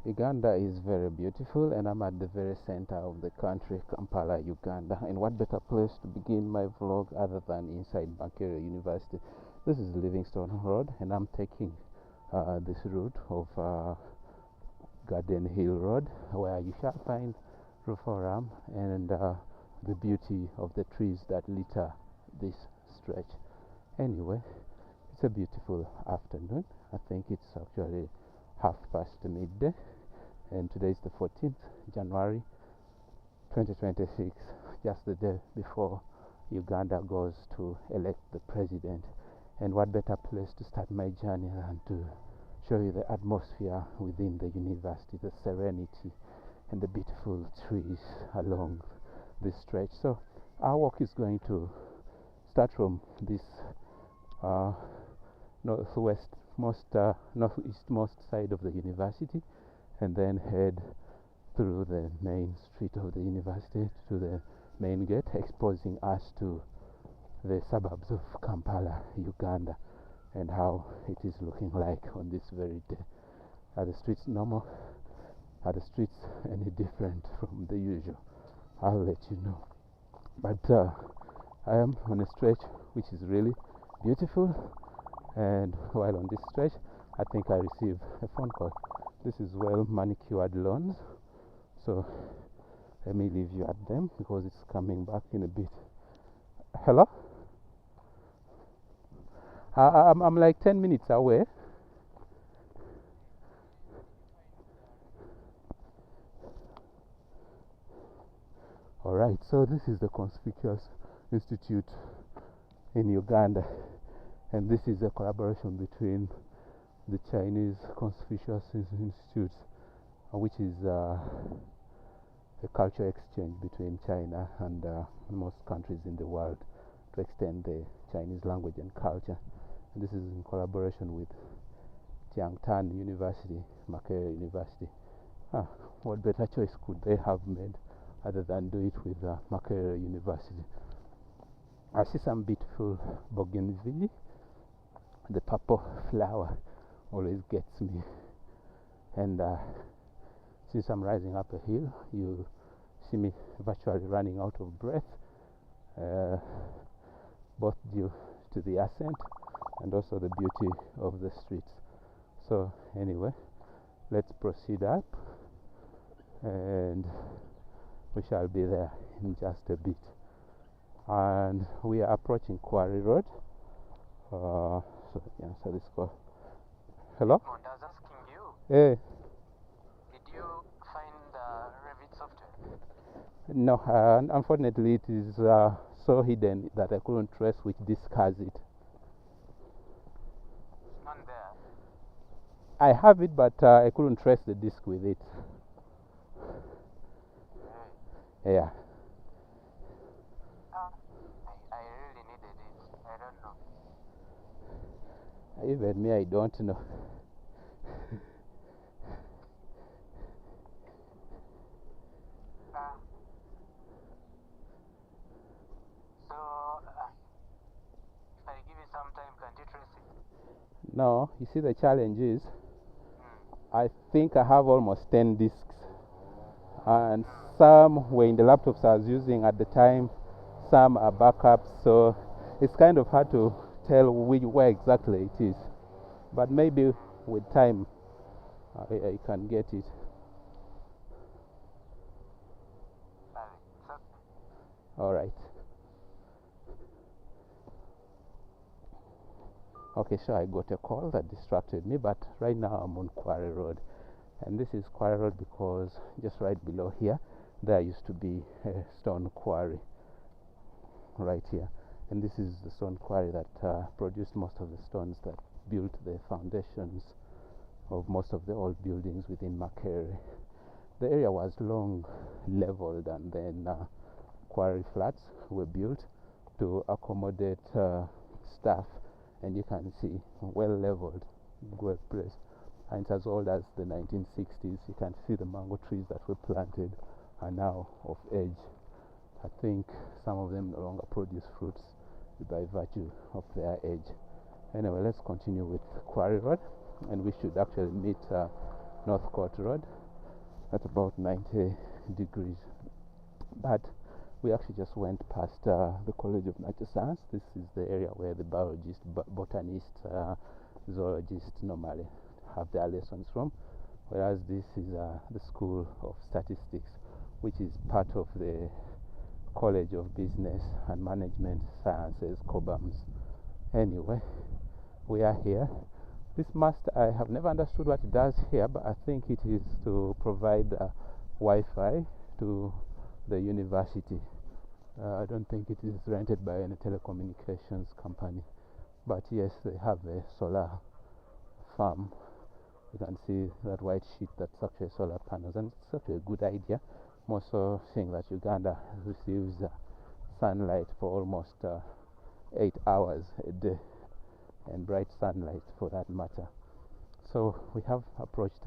Uganda is very beautiful, and I'm at the very center of the country, Kampala, Uganda. And what better place to begin my vlog other than inside Makerere University? This is Livingstone Road, and I'm taking this route of Garden Hill Road, where you shall find Reform and the beauty of the trees that litter this stretch. Anyway, it's a beautiful afternoon. I think it's actually midday, and today is the 14th January 2026, just the day before Uganda goes to elect the president. And what better place to start my journey than to show you the atmosphere within the university, the serenity and the beautiful trees along this stretch. So our walk is going to start from this northeastmost side of the university, and then head through the main street of the university to the main gate, exposing us to the suburbs of Kampala, Uganda, and how it is looking like on this very day. Are the streets normal? Are the streets any different from the usual? I'll let you know. But I am on a stretch which is really beautiful, and while on this stretch, I think I received a phone call. This is well manicured lawns, so let me leave you at them because it's coming back in a bit. Hello? I'm like 10 minutes away. Alright, so this is the conspicuous institute in Uganda, and this is a collaboration between the Chinese Confucius Institute, which is a culture exchange between China and most countries in the world to extend the Chinese language and culture. And this is in collaboration with Jiangtan University, Makerere University. What better choice could they have made other than do it with Makerere University? I see some beautiful bougainvillea. The purple flower always gets me, and since I'm rising up a hill, you see me virtually running out of breath, both due to the ascent and also the beauty of the streets. So anyway, let's proceed up, and we shall be there in just a bit. And we are approaching Quarry Road. So this call. Hello? Hey. Did you find the Revit software? No, unfortunately it is so hidden that I couldn't trace which disk has it. None there. I have it, but I couldn't trace the disk with it. Hey. Yeah. I really needed it. I don't know. Even me, I don't know. So, if I give you some time, can you trace it? No, you see the challenge is, I think I have almost 10 disks, and some were in the laptops I was using at the time, some are backups, so it's kind of hard to tell where exactly it is, but maybe with time I can get it. Alright. Okay, so I got a call that distracted me, but right now I'm on Quarry Road. And this is Quarry Road because just right below here, there used to be a stone quarry right here. And this is the stone quarry that produced most of the stones that built the foundations of most of the old buildings within Makerere. The area was long leveled, and then quarry flats were built to accommodate staff, and you can see well leveled, good place. And it's as old as the 1960s. You can see the mango trees that were planted are now of age. I think some of them no longer produce fruits by virtue of their age. Anyway, let's continue with Quarry Road, and we should actually meet North Court Road at about 90 degrees. But we actually just went past the College of Natural Science. This is the area where the biologists, botanists, zoologists normally have their lessons from, whereas this is the School of Statistics, which is part of the College of Business and Management Sciences, COBAMS. Anyway, we are here. This mast, I have never understood what it does here, but I think it is to provide Wi-Fi to the university. I don't think it is rented by any telecommunications company, but yes, they have a solar farm. You can see that white sheet, that's actually solar panels, and it's actually a good idea. I'm also seeing that Uganda receives sunlight for almost 8 hours a day, and bright sunlight for that matter. So we have approached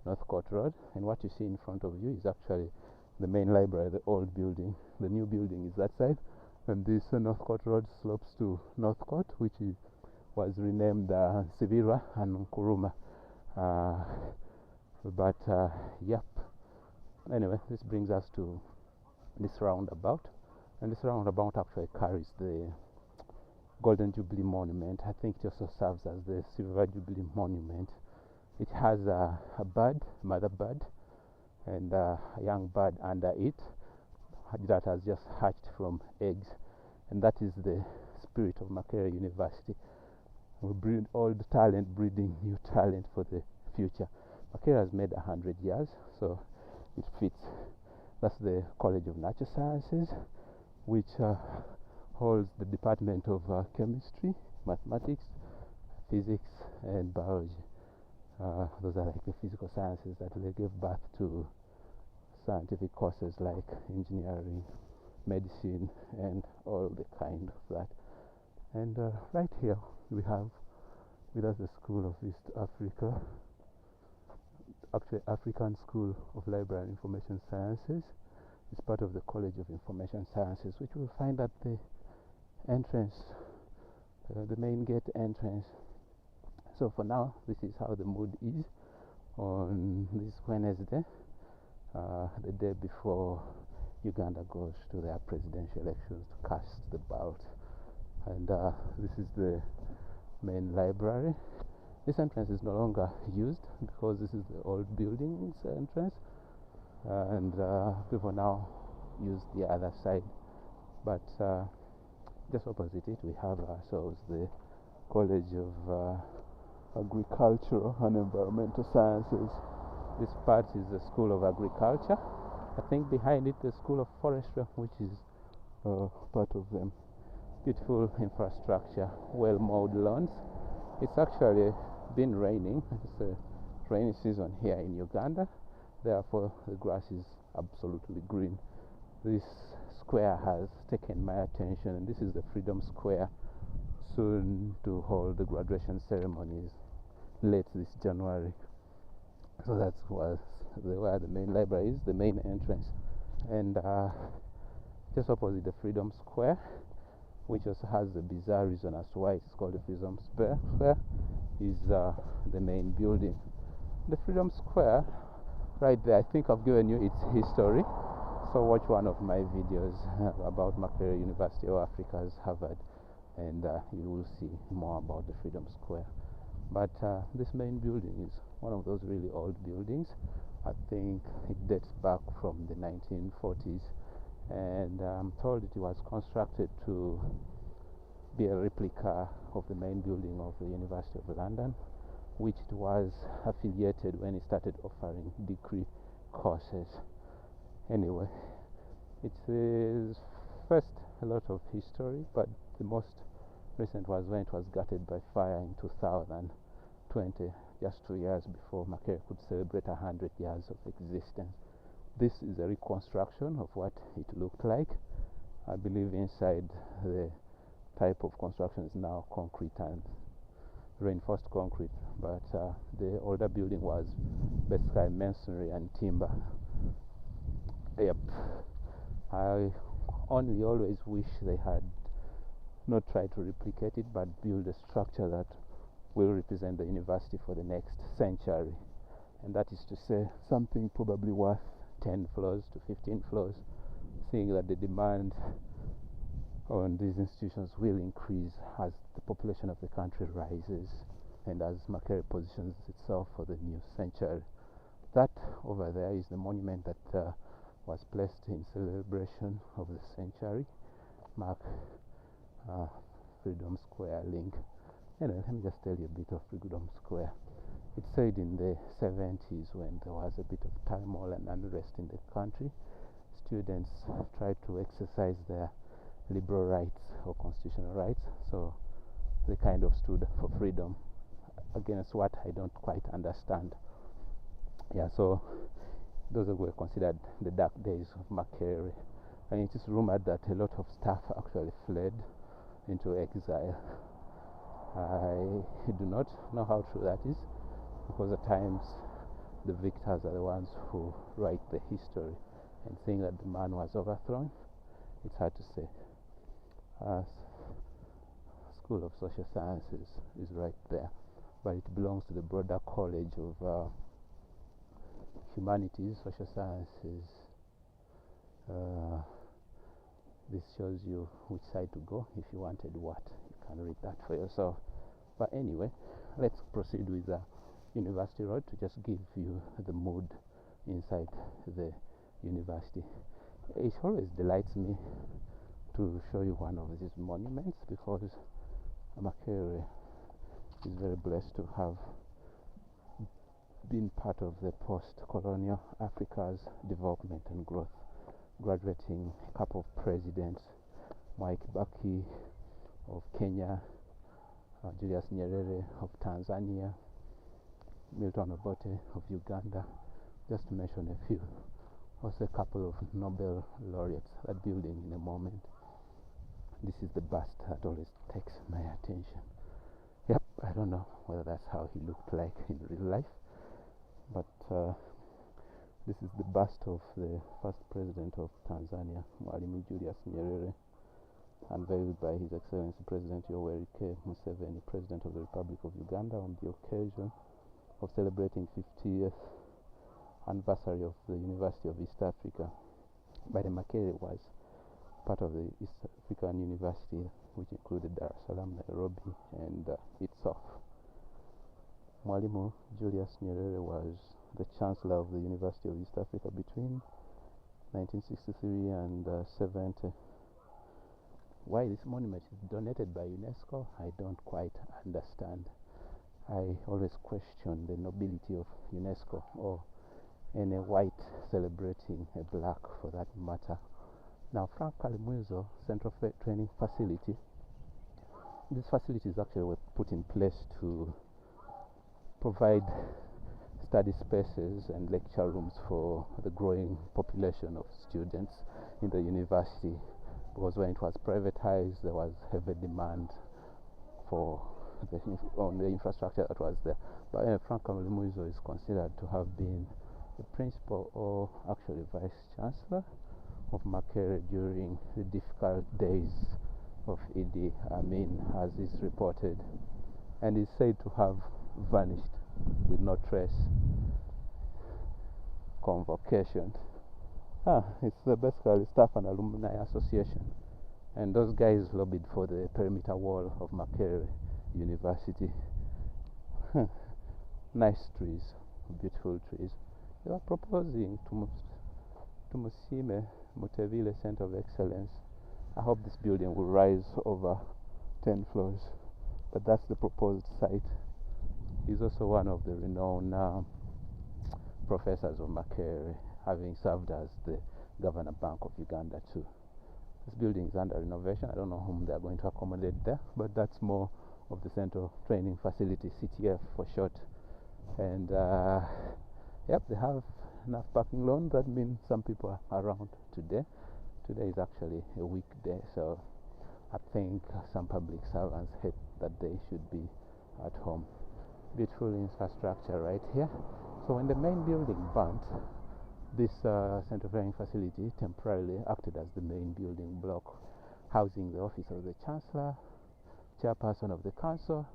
North Court Road, and what you see in front of you is actually the main library, the old building. The new building is that side, and this North Court Road slopes to North Court, which was renamed Sibirwa and Nkuruma. Yep. Anyway, this brings us to this roundabout, and this roundabout actually carries the Golden Jubilee Monument. I think it also serves as the Silver Jubilee Monument. It has a bird, mother bird, and a young bird under it that has just hatched from eggs, and that is the spirit of Makerere University. We breed old talent, breeding new talent for the future. Makerere has made 100 years, so it fits. That's the College of Natural Sciences, which holds the Department of Chemistry, Mathematics, Physics, and Biology. Those are like the physical sciences that they give birth to scientific courses like engineering, medicine, and all the kind of that. And right here we have with us the School of East Africa, actually African School of Library and Information Sciences. It's part of the College of Information Sciences, which we'll find at the entrance, the main gate entrance. So for now, this is how the mood is on this Wednesday, the day before Uganda goes to their presidential elections to cast the ballot. And this is the main library. This entrance is no longer used because this is the old building's entrance, and people now use the other side. But just opposite it, we have ourselves the College of Agricultural and Environmental Sciences. This part is the School of Agriculture. I think behind it, the School of Forestry, which is part of them. Beautiful infrastructure, well-mowed lawns. It's actually been raining. It's a rainy season here in Uganda. Therefore, the grass is absolutely green. This square has taken my attention, and this is the Freedom Square, soon to hold the graduation ceremonies late this January. So that's where the main library is, the main entrance. And just opposite the Freedom Square, which also has a bizarre reason as to why it's called the Freedom Square, is the main building. The Freedom Square, right there, I think I've given you its history. So watch one of my videos about Makerere University of Africa's Harvard, and you will see more about the Freedom Square. But this main building is one of those really old buildings. I think it dates back from the 1940s, and I'm told it was constructed to be a replica of the main building of the University of London, which it was affiliated when it started offering degree courses. Anyway, it is first a lot of history, but the most recent was when it was gutted by fire in 2020, just 2 years before Makerere could celebrate 100 years of existence. This is a reconstruction of what it looked like. I believe inside the type of construction is now concrete and reinforced concrete, but the older building was basically masonry and timber. Yep. I only always wish they had not tried to replicate it, but build a structure that will represent the university for the next century. and that is to say something probably worth 10 floors to 15 floors, seeing that the demand on these institutions will increase as the population of the country rises and as Makerere positions itself for the new century. That over there is the monument that was placed in celebration of the century, mark Freedom Square link. Anyway, let me just tell you a bit of Freedom Square. It's said in the 70s, when there was a bit of turmoil and unrest in the country, students tried to exercise their liberal rights or constitutional rights, so they kind of stood for freedom against what I don't quite understand. Yeah, so those were considered the dark days of Makerere, and it is rumored that a lot of staff actually fled into exile. I do not know how true that is, because at times the victors are the ones who write the history, and saying that the man was overthrown, it's hard to say. School of Social Sciences is right there, but it belongs to the broader College of Humanities, Social Sciences. This shows you which side to go if you wanted what. You can read that for yourself. But anyway, let's proceed with the University Road to just give you the mood inside the university. It always delights me to show you one of these monuments, because Makerere is very blessed to have been part of the post-colonial Africa's development and growth, graduating a couple of presidents, Mwai Kibaki of Kenya, Julius Nyerere of Tanzania, Milton Obote of Uganda, just to mention a few. Also a couple of Nobel laureates. That building in a moment. This is the bust that always takes my attention. Yep, I don't know whether that's how he looked like in real life, but this is the bust of the first president of Tanzania, Mwalimu Julius Nyerere, unveiled by His Excellency President Yoweri K. Museveni, President of the Republic of Uganda, on the occasion of celebrating 50th anniversary of the University of East Africa. But Makerere was part of the East African University, which included Dar es Salaam, Nairobi, and itself. Mwalimu Julius Nyerere was the Chancellor of the University of East Africa between 1963 and 70. Why this monument is donated by UNESCO, I don't quite understand. I always question the nobility of UNESCO, or any white celebrating a black for that matter. Now, Frank Kalimwizo Central Training Facility, these facilities actually were put in place to provide study spaces and lecture rooms for the growing population of students in the university, because when it was privatized, there was heavy demand for the infrastructure that was there. But Frank Kalimwizo is considered to have been the principal, or actually vice chancellor, of Makerere during the difficult days of Idi Amin, as is reported, and is said to have vanished with no trace. Convocation. It's basically Staff and Alumni Association, and those guys lobbied for the perimeter wall of Makerere University. Nice trees, beautiful trees. They were proposing to Musime Mutevile Center of Excellence. I hope this building will rise over 10 floors, but that's the proposed site. He's also one of the renowned professors of Makerere, having served as the Governor Bank of Uganda too. This building is under renovation. I don't know whom they're going to accommodate there, but that's more of the Central Training Facility, CTF for short. And yep, they have enough parking lots. That means some people are around today. Today is actually a weekday, so I think some public servants hate that they should be at home. Beautiful infrastructure right here. So when the main building burnt, this Central Training Facility temporarily acted as the main building block, housing the office of the Chancellor, Chairperson of the Council,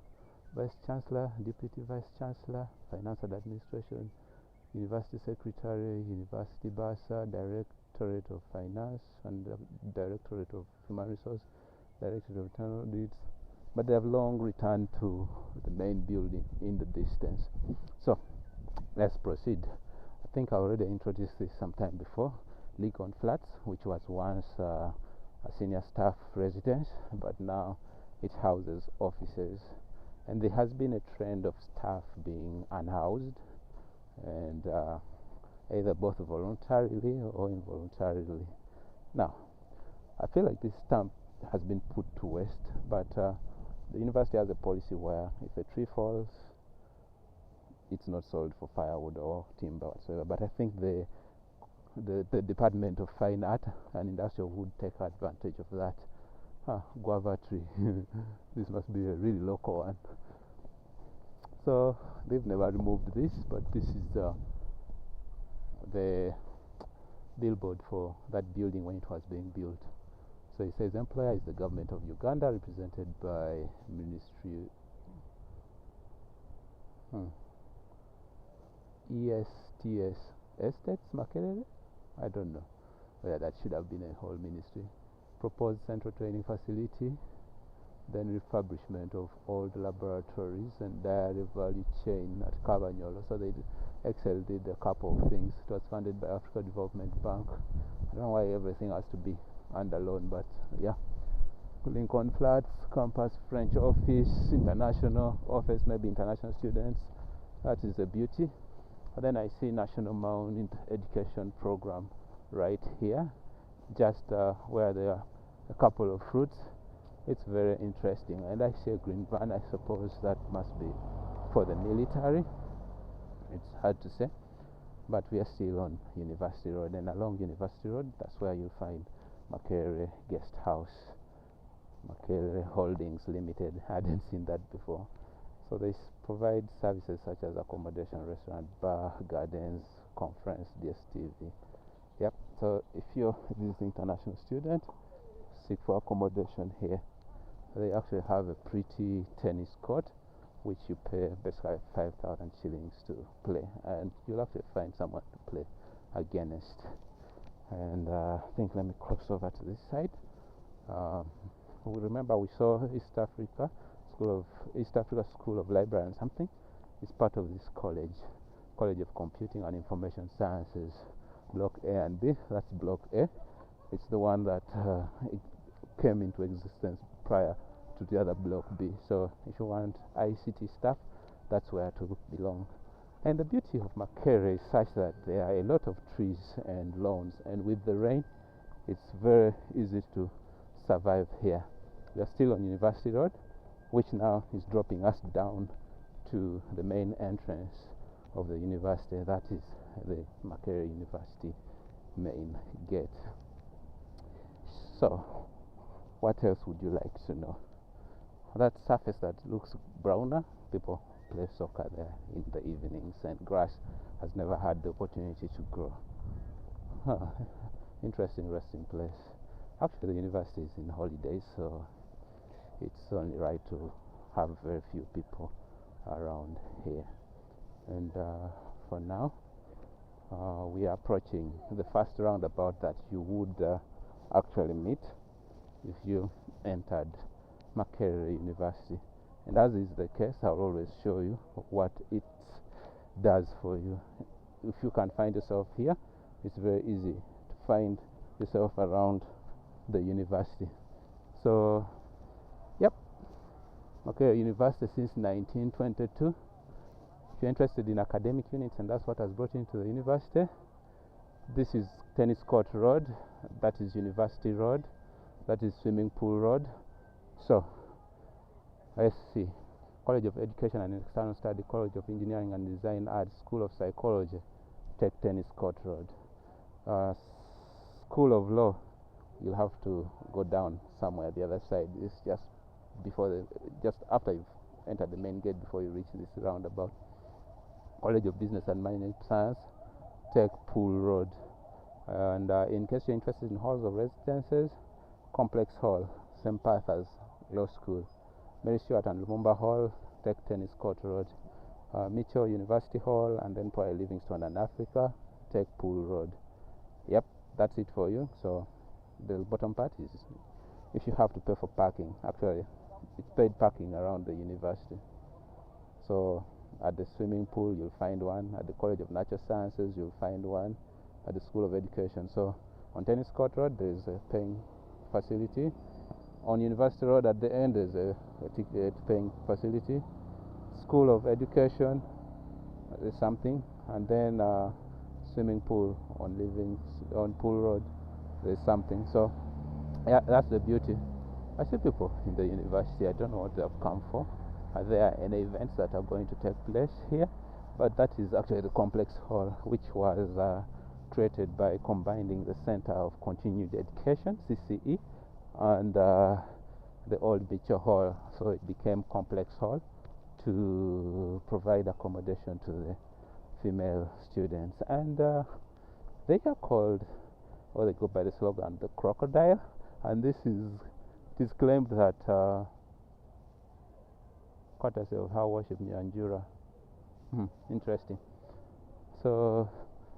Vice Chancellor, Deputy Vice Chancellor, Finance and Administration, University Secretary, University Bursar, Directorate of Finance, and Directorate of Human Resource, Directorate of Internal Audits, but they have long returned to the main building in the distance. So let's proceed. I think I already introduced this sometime before. Lincoln Flats, which was once a senior staff residence, but now it houses offices, and there has been a trend of staff being unhoused, and either both voluntarily or involuntarily. Now, I feel like this stamp has been put to waste, but the university has a policy where if a tree falls, it's not sold for firewood or timber whatsoever. But I think the Department of Fine Art and Industrial would take advantage of that. Guava tree. This must be a really local one. So they've never removed this, but this is the billboard for that building when it was being built. So it says employer is the government of Uganda, represented by Ministry ESTS Estates Makerere. I don't know whether that should have been a whole ministry. Proposed central training facility, then refurbishment of old laboratories and dairy value chain at Kabanyolo. So Excel did a couple of things. It was funded by Africa Development Bank. I don't know why everything has to be under loan, but yeah. Lincoln Flats, campus, French office, international office, maybe international students. That is a beauty. And then I see National Mount Education Program right here, just where there are a couple of fruits. It's very interesting, and I see a green van. I suppose that must be for the military. It's hard to say, but we are still on University Road, and along University Road, that's where you'll find Makerere Guest House, Makerere Holdings Limited. I hadn't seen that before. So they provide services such as accommodation, restaurant, bar, gardens, conference, DSTV. Yep. So if you're a visiting international student, seek for accommodation here. They actually have a pretty tennis court, which you pay basically 5,000 shillings to play, and you'll actually find someone to play against. And I think, let me cross over to this side. We remember we saw East Africa School of Library and something. It's part of this college of Computing and Information Sciences, Block A and B. That's Block A. It's the one that it came into existence prior to the other Block B. So if you want ICT stuff, that's where to belong. And the beauty of Makerere is such that there are a lot of trees and lawns, and with the rain, it's very easy to survive here. We are still on University Road, which now is dropping us down to the main entrance of the university. That is the Makerere University main gate. So, what else would you like to know? That surface that looks browner, people play soccer there in the evenings, and grass has never had the opportunity to grow. Interesting resting place. Actually, the university is in holidays, so it's only right to have very few people around here. And for now, we are approaching the first roundabout that you would actually meet if you entered Makerere University. And as is the case, I'll always show you what it does for you. If you can find yourself here, it's very easy to find yourself around the university. So, yep, Makerere University since 1922. If you're interested in academic units, and that's what has brought you into the university, this is Tennis Court Road, that is University Road, that is Swimming Pool Road. So, let's see. College of Education and External Study, College of Engineering and Design Arts, School of Psychology, take Tennis Court Road. School of Law, you'll have to go down somewhere the other side. It's just after you've entered the main gate before you reach this roundabout. College of Business and Management Science, take Pool Road. And in case you're interested in halls of residences, Complex Hall, same path as Law School. Mary Stewart and Lumumba Hall, take Tennis Court Road. Mitchell University Hall, and then probably Livingstone and Africa, take Pool Road. Yep, that's it for you. So the bottom part is if you have to pay for parking. Actually, it's paid parking around the university. So at the swimming pool you'll find one, at the College of Natural Sciences you'll find one, at the School of Education. So on Tennis Court Road there's a paying facility. On University Road at the end there's a ticket paying facility. School of Education there's something, and then swimming pool on Pool Road there's something. So yeah, that's the beauty. I see people in the university. I don't know what they've come for. Are there any events that are going to take place here? But that is actually the complex hall, which was created by combining the Center of Continued Education (CCE) and the old Beecher Hall. So it became complex hall to provide accommodation to the female students. And they are called, or they go by the slogan, the Crocodile. And it is claimed that courtesy of How Worship Nyanjura. Interesting. So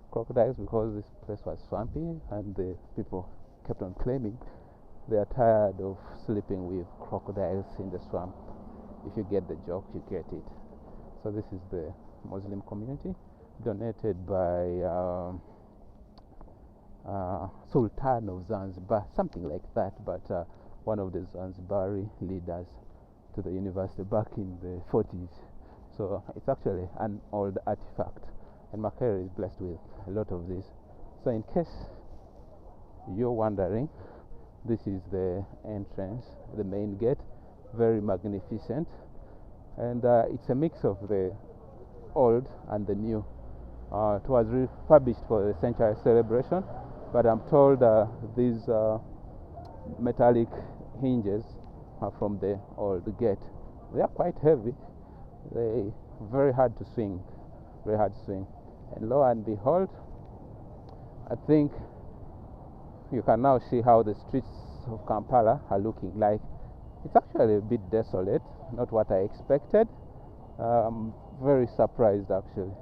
crocodiles, because this place was swampy and the people kept on claiming they are tired of sleeping with crocodiles in the swamp. If you get the joke, you get it. So this is the Muslim community, donated by Sultan of Zanzibar, something like that, but one of the Zanzibari leaders to the university back in the 40s. So it's actually an old artifact, and Makerere is blessed with a lot of this. So in case you're wondering, this is the entrance, the main gate, very magnificent, and it's a mix of the old and the new. It was refurbished for the century celebration, but I'm told these metallic hinges are from the old gate. They are quite heavy. They very hard to swing, very hard to swing. And lo and behold, I think you can now see how the streets of Kampala are looking like. It's actually a bit desolate, not what I expected. I'm very surprised actually.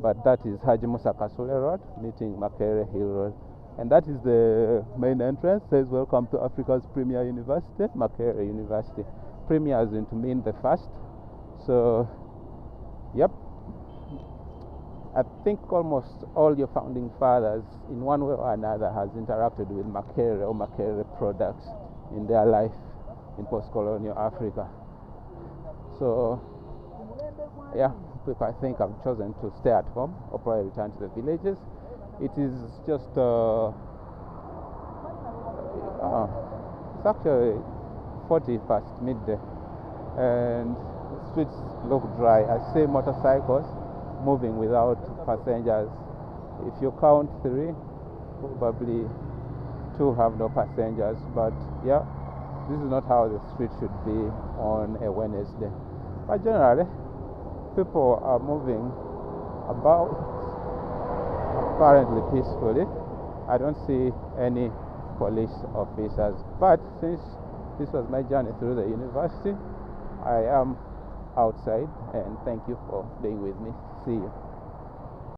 But that is Haji Musa Kasule Road meeting Makerere Hill Road. And that is the main entrance. Says welcome to Africa's premier university, Makerere University. Premier is to mean the first. So, yep. I think almost all your founding fathers, in one way or another, has interacted with Makerere or Makerere products in their life in post-colonial Africa. So, yeah, I think I've chosen to stay at home or probably return to the villages. It is just it's actually 40 past midday, and the streets look dry. I see motorcycles moving without passengers. If you count 3, probably 2 have no passengers. But yeah, this is not how the street should be on a Wednesday. But generally, people are moving about apparently peacefully. I don't see any police officers, but since this was my journey through the university, I am outside, and thank you for being with me. See you.